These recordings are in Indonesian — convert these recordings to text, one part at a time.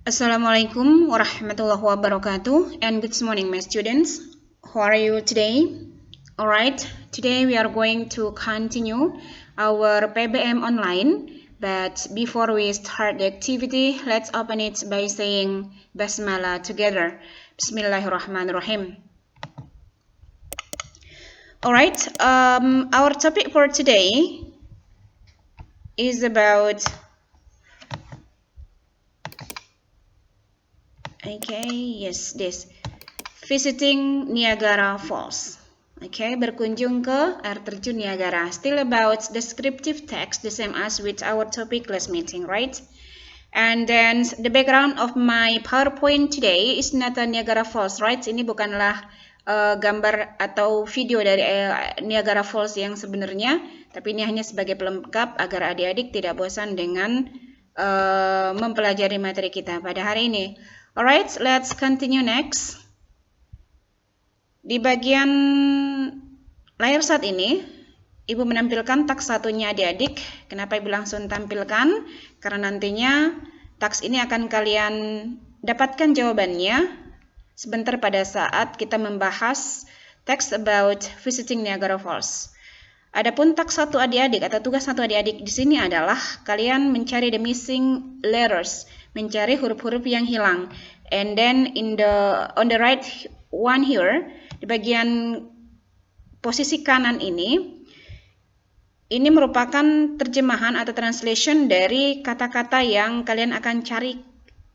Assalamualaikum warahmatullahi wabarakatuh, and good morning, my students. How are you today? Alright, today we are going to continue our PBM online, but before we start the activity, let's open it by saying Basmalah together. Bismillahirrahmanirrahim. Alright, our topic for today is about visiting Niagara Falls. Berkunjung ke air terjun Niagara. Still about descriptive text, the same as with our topic last meeting, right? And then the background of my PowerPoint today is not a Niagara Falls, right? Ini bukanlah gambar atau video dari Niagara Falls yang sebenarnya, tapi ini hanya sebagai pelengkap agar adik-adik tidak bosan dengan mempelajari materi kita pada hari ini. Alright, let's continue next. Di bagian layar saat ini, Ibu menampilkan taks satunya adik-adik. Kenapa Ibu langsung tampilkan? Karena nantinya taks ini akan kalian dapatkan jawabannya sebentar pada saat kita membahas text about visiting Niagara Falls. Adapun taks satu adik-adik atau tugas satu adik-adik di sini adalah kalian mencari the missing letters, mencari huruf-huruf yang hilang. And then on the right one here, di bagian posisi kanan ini merupakan terjemahan atau translation dari kata-kata yang kalian akan cari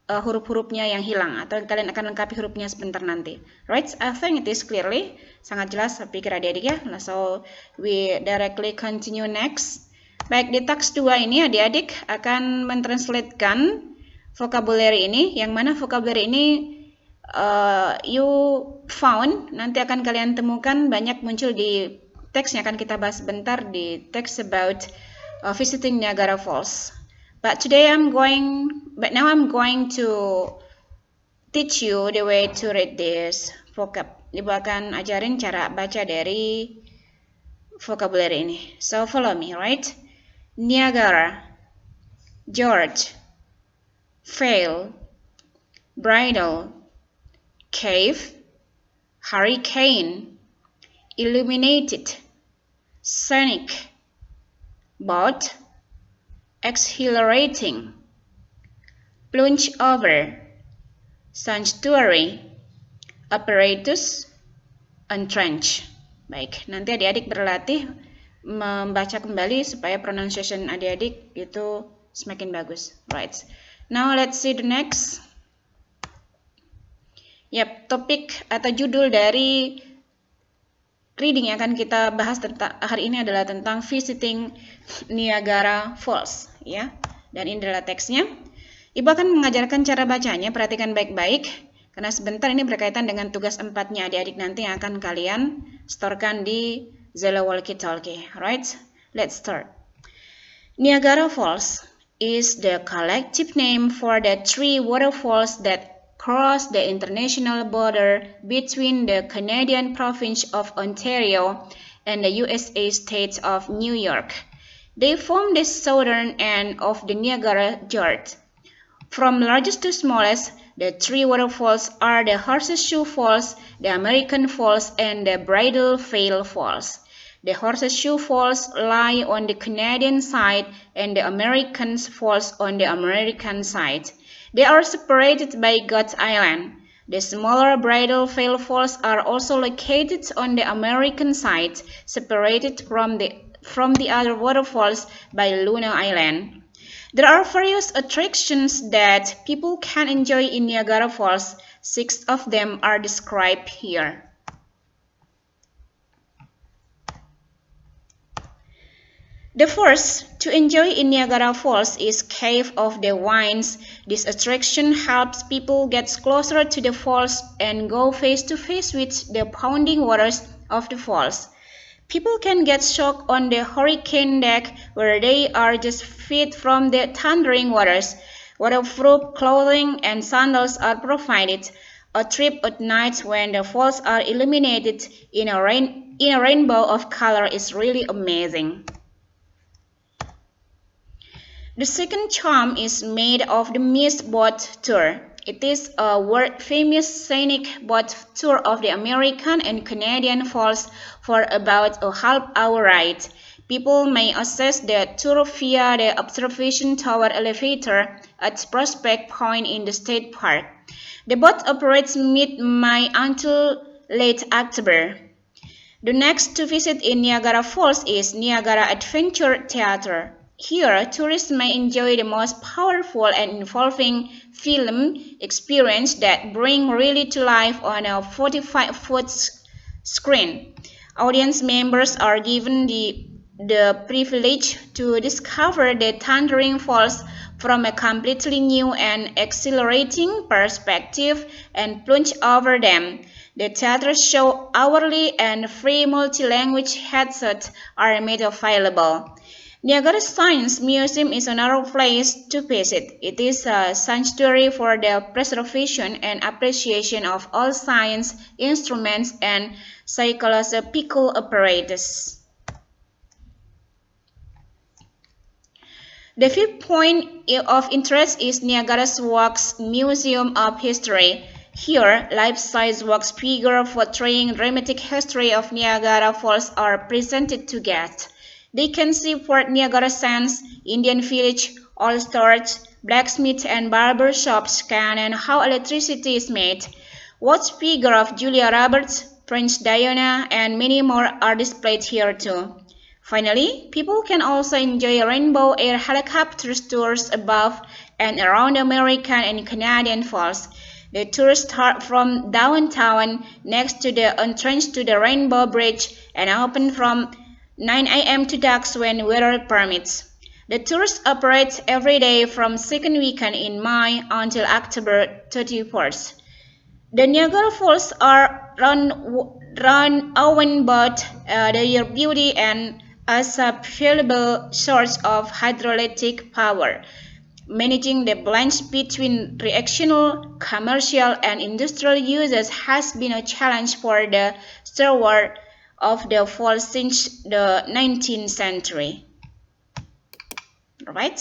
huruf-hurufnya yang hilang atau kalian akan lengkapi hurufnya sebentar nanti. Right? I think it is clearly sangat jelas, saya pikir adik-adik ya. So we directly continue next. Baik, di teks 2 ini adik-adik akan mentranslatekan vocabulary ini, yang mana vocabulary ini you found, nanti akan kalian temukan banyak muncul di teks yang akan kita bahas sebentar di teks about visiting Niagara Falls. But now I'm going to teach you the way to read this vocab. Ibu akan ajarin cara baca dari vocabulary ini. So follow me, right? Niagara, George, fail, bridle, cave, hurricane, illuminated, scenic, boat, exhilarating, plunge over, sanctuary, apparatus, entrench. Baik, nanti adik-adik berlatih membaca kembali supaya pronunciation adik-adik itu semakin bagus. Right. Now let's see the next. Topik atau judul dari reading yang akan kita bahas hari ini adalah tentang visiting Niagara Falls, ya. Dan ini adalah teksnya. Ibu akan mengajarkan cara bacanya, perhatikan baik-baik karena sebentar ini berkaitan dengan tugas 4-nya adik-adik nanti yang akan kalian storekan di Zella Walkie-Talkie. Right? Let's start. Niagara Falls is the collective name for the 3 waterfalls that cross the international border between the Canadian province of Ontario and the USA state of New York. They form the southern end of the Niagara Fjord. From largest to smallest, the 3 waterfalls are the Horseshoe Falls, the American Falls, and the Bridal Veil Falls. The Horseshoe Falls lie on the Canadian side and the American Falls on the American side. They are separated by God's Island. The smaller Bridal Veil Falls are also located on the American side, separated from the other waterfalls by Luna Island. There are various attractions that people can enjoy in Niagara Falls. 6 of them are described here. The first to enjoy in Niagara Falls is Cave of the Winds. This attraction helps people get closer to the falls and go face to face with the pounding waters of the falls. People can get shocked on the hurricane deck where they are just feet from the thundering waters. Waterproof clothing and sandals are provided. A trip at night when the falls are illuminated in a rainbow of color is really amazing. The second charm is made of the Mist Boat Tour. It is a world-famous scenic boat tour of the American and Canadian Falls for about a half-hour ride. People may access the tour via the observation tower elevator at Prospect Point in the state park. The boat operates mid-May until late October. The next to visit in Niagara Falls is Niagara Adventure Theater. Here, tourists may enjoy the most powerful and involving film experience that bring really to life on a 45-foot screen. Audience members are given the privilege to discover the thundering falls from a completely new and exhilarating perspective and plunge over them. The theater show hourly and free multi-language headsets are made available. Niagara Science Museum is another place to visit. It is a sanctuary for the preservation and appreciation of all science instruments and psychological apparatus. The fifth point of interest is Niagara's Wax Museum of History. Here, life-size wax figures portraying dramatic history of Niagara Falls are presented to guests. They can see Fort Niagara Sands, Indian Village, All Stars, blacksmith and barber shops, and how electricity is made. Wax figures of Julia Roberts, Princess Diana, and many more are displayed here too. Finally, people can also enjoy rainbow air helicopter tours above and around American and Canadian Falls. The tours start from downtown next to the entrance to the Rainbow Bridge and open from 9 a.m. to dusk when weather permits. The tours operate every day from second weekend in May until October 31st. The Niagara Falls are run owned both their beauty and as a valuable source of hydroelectric power. Managing the balance between recreational, commercial, and industrial uses has been a challenge for the steward of the falls since the 19th century. Alright,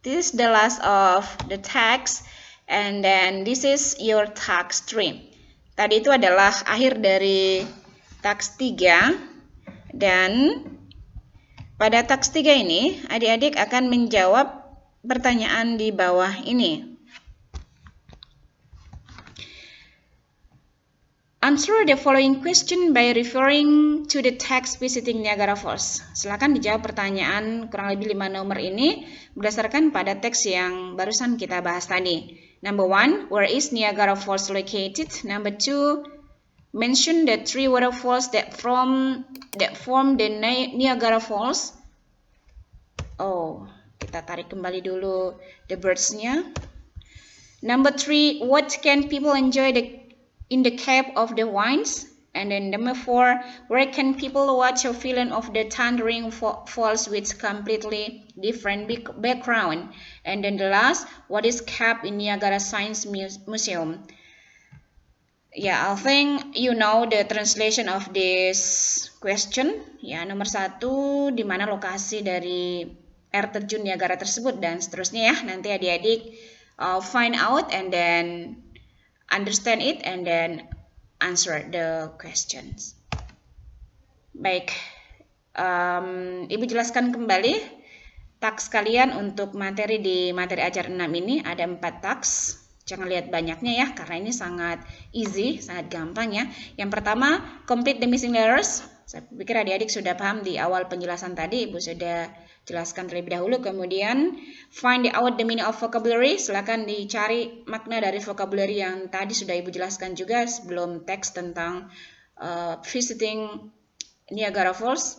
this is the last of the text, and then this is your task 3. Tadi itu adalah akhir dari task 3, dan pada task 3 ini adik-adik akan menjawab pertanyaan di bawah ini. Answer the following question by referring to the text visiting Niagara Falls. Silakan dijawab pertanyaan kurang lebih 5 nomor ini berdasarkan pada teks yang barusan kita bahas tadi. Number 1, where is Niagara Falls located? Number 2, mention the 3 waterfalls that form the Niagara Falls. Oh, kita tarik kembali dulu the birds-nya. Number 3, what can people enjoy in the Cave of the Winds? And then number 4, where can people watch a film of the thundering falls with completely different background? And then the last, what is kept in Niagara Science Museum? Yeah, I think you know the translation of this question. Ya, nomor 1, di mana lokasi dari air terjun Niagara tersebut, dan seterusnya ya. Nanti adik-adik find out and then understand it and then answer the questions. Baik, Ibu jelaskan kembali taks kalian untuk materi di materi ajar 6 ini ada 4 taks. Jangan lihat banyaknya ya, karena ini sangat easy, sangat gampang ya. Yang pertama, complete the missing letters. Saya pikir adik-adik sudah paham di awal penjelasan tadi, Ibu sudah jelaskan terlebih dahulu. Kemudian, find out the meaning of vocabulary. Silakan dicari makna dari vocabulary yang tadi sudah Ibu jelaskan juga sebelum teks tentang visiting Niagara Falls.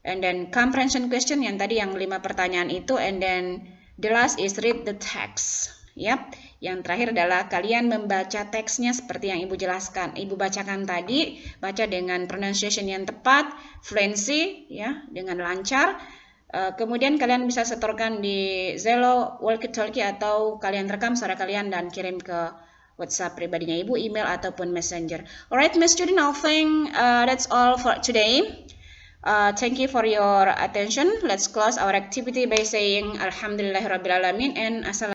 And then, comprehension question yang tadi yang 5 pertanyaan itu. And then, the last is read the text. Yap, yang terakhir adalah kalian membaca teksnya seperti yang Ibu jelaskan. Ibu bacakan tadi, baca dengan pronunciation yang tepat, fluency ya, dengan lancar. Kemudian kalian bisa setorkan di Zello, Walkie-Talkie, atau kalian rekam suara kalian dan kirim ke WhatsApp pribadinya Ibu, email ataupun Messenger. Alright, my student, I think that's all for today. Thank you for your attention. Let's close our activity by saying Alhamdulillahirabbil alamin and Assalamualaikum.